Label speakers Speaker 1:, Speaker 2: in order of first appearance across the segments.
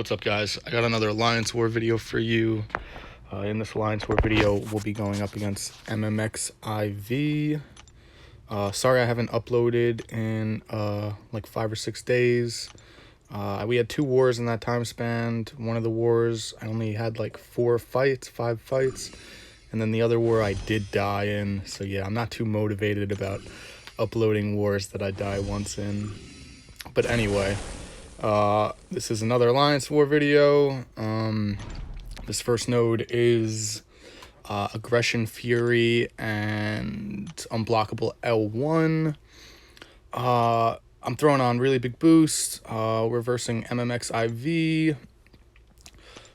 Speaker 1: What's up, guys? I got another Alliance War video for you. In this Alliance War video, we'll be going up against MMXIV. Sorry I haven't uploaded in like 5 or 6 days. We had 2 wars in that time span. One of the wars, I only had like 5 fights. And then the other war I did die in. So yeah, I'm not too motivated about uploading wars that I die once in. But anyway, this is another Alliance War video. This first node is Aggression Fury and Unblockable L1. I'm throwing on really big boost. We're versing MMXIV.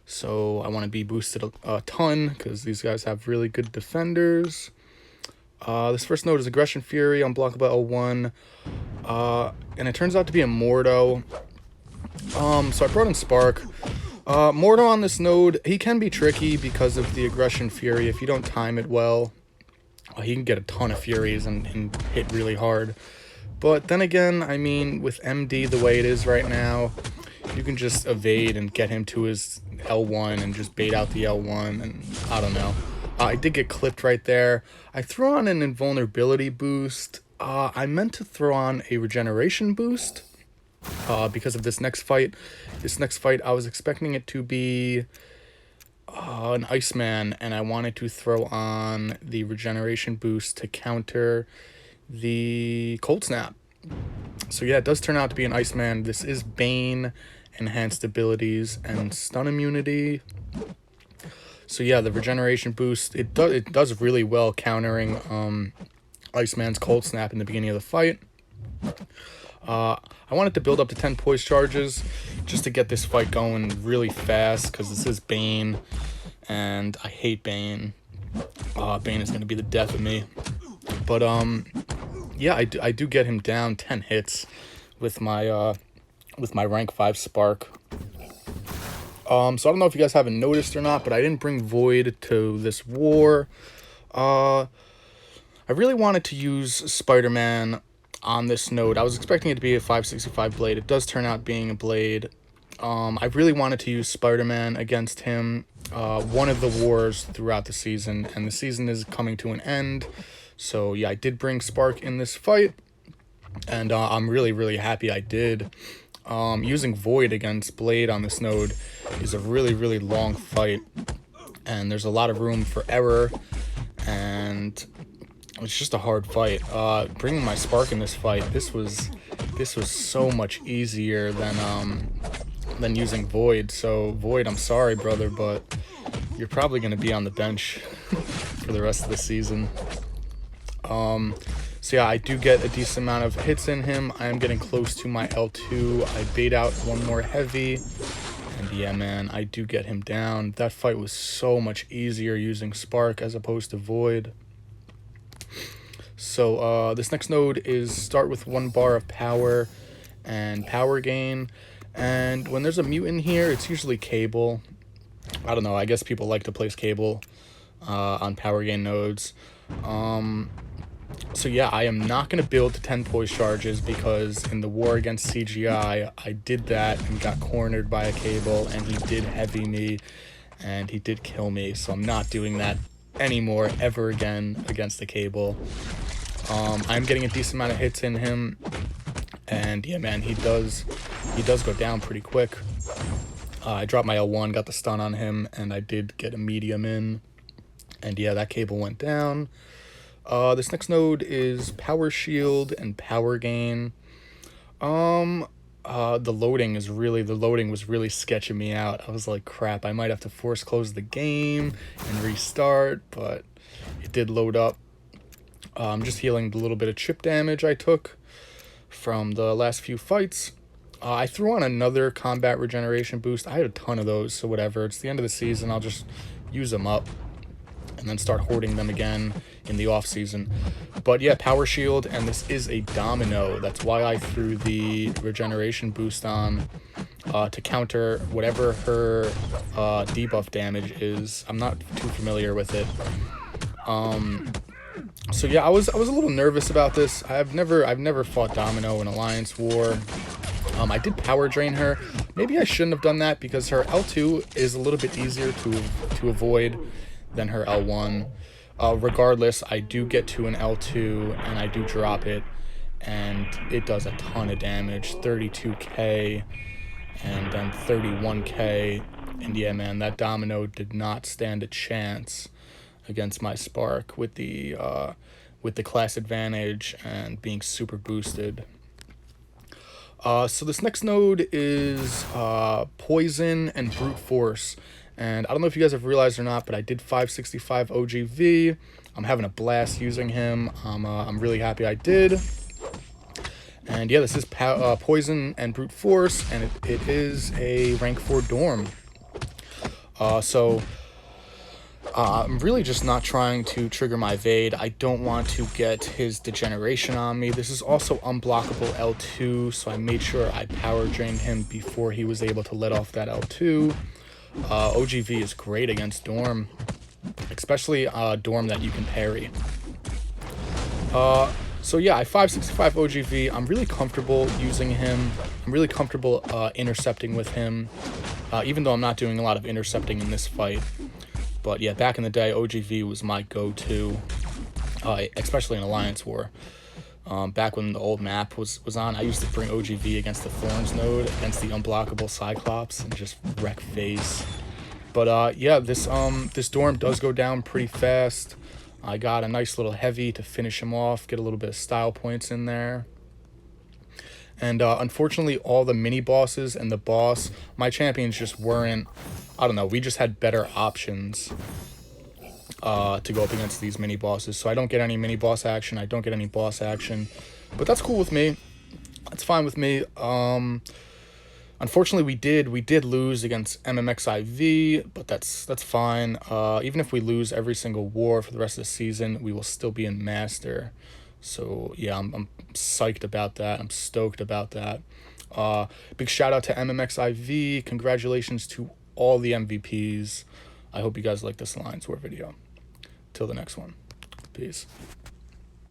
Speaker 1: So I want to be boosted a ton because these guys have really good defenders. This first node is Aggression Fury, Unblockable L1. And it turns out to be a Mordo. So I brought in Spark. Mordo on this node, he can be tricky because of the Aggression Fury. If you don't time it well, he can get a ton of Furies and hit really hard. But then again, I mean, with MD the way it is right now, you can just evade and get him to his L1 and just bait out the L1, and I don't know. I did get clipped right there. I threw on an invulnerability boost. I meant to throw on a regeneration boost because of this next fight. This next fight, I was expecting it to be an Iceman, and I wanted to throw on the regeneration boost to counter the Cold Snap. So yeah, it does turn out to be an Iceman. This is Bane, enhanced abilities, and stun immunity. So yeah, the regeneration boost, it does really well countering Iceman's Cold Snap in the beginning of the fight. I wanted to build up to 10 poise charges just to get this fight going really fast because this is Bane, and I hate Bane. Bane is going to be the death of me. But yeah, I do get him down 10 hits with my rank 5 Spark. So I don't know if you guys haven't noticed or not, but I didn't bring Void to this war. I really wanted to use Spider-Man on this node. I was expecting it to be a 565 blade. It does turn out being a blade. I really wanted to use Spider-Man against him one of the wars throughout the season, and the season is coming to an end. So yeah, I did bring Spark in this fight, and I'm really happy I did. Using Void against Blade on this node is a really long fight, and there's a lot of room for error, and it's just a hard fight. Bringing my Spark in this fight, this was so much easier than using Void. So Void, I'm sorry, brother, but you're probably going to be on the bench for the rest of the season. So yeah, I do get a decent amount of hits in him. I am getting close to my L2. I bait out one more heavy, and yeah, man, I do get him down. That fight was so much easier using Spark as opposed to Void. So this next node is start with 1 bar of power and power gain. And when there's a mutant here, it's usually Cable. I don't know, I guess people like to place Cable on power gain nodes. So yeah, I am not going to build to 10 poise charges because in the war against CGI, I did that and got cornered by a Cable, and he did heavy me, and he did kill me. So I'm not doing that anymore ever again against the Cable. I'm getting a decent amount of hits in him, and yeah, man, he does go down pretty quick. I dropped my L1, got the stun on him, and I did get a medium in, and yeah, that Cable went down. This next node is Power Shield and Power Gain. The loading was really sketching me out. I was like, crap, I might have to force close the game and restart, but it did load up. I'm just healing the little bit of chip damage I took from the last few fights. I threw on another combat regeneration boost. I had a ton of those, so whatever. It's the end of the season. I'll just use them up and then start hoarding them again in the off season. But yeah, Power Shield, and this is a Domino. That's why I threw the regeneration boost on to counter whatever her debuff damage is. I'm not too familiar with it. So yeah, I was a little nervous about this. I've never fought Domino in Alliance War. I did power drain her. Maybe I shouldn't have done that because her L2 is a little bit easier to avoid than her L1. Regardless, I do get to an L2 and I do drop it, and it does a ton of damage, 32k and then 31k. And yeah, man, that Domino did not stand a chance against my Spark with the class advantage and being super boosted. So this next node is Poison and Brute Force. And I don't know if you guys have realized or not, but I did 565 OGV. I'm having a blast using him. I'm really happy I did. And yeah, this is Poison and Brute Force, and it is a rank 4 Dorm. I'm really just not trying to trigger my Evade. I don't want to get his Degeneration on me. This is also unblockable L2, so I made sure I power drained him before he was able to let off that L2. OGV is great against Dorm, especially Dorm that you can parry. So yeah, I 565 OGV. I'm really comfortable using him. I'm really comfortable intercepting with him, even though I'm not doing a lot of intercepting in this fight. But yeah, back in the day, OGV was my go-to, especially in Alliance War. Back when the old map was on, I used to bring OGV against the Thorns node, against the unblockable Cyclops, and just wreck face. But yeah, this Dorm does go down pretty fast. I got a nice little heavy to finish him off, get a little bit of style points in there. And unfortunately, all the mini bosses and the boss, my champions just weren't, I don't know, we just had better options to go up against these mini bosses. So I don't get any mini boss action, I don't get any boss action, but that's cool with me. That's fine with me. Unfortunately, we did lose against MMXIV, but that's fine. Even if we lose every single war for the rest of the season, we will still be in Master. So yeah, I'm psyched about that. I'm stoked about that. Big shout out to MMXIV. Congratulations to all the MVPs. I hope you guys like this Alliance War video. Till the next one. Peace.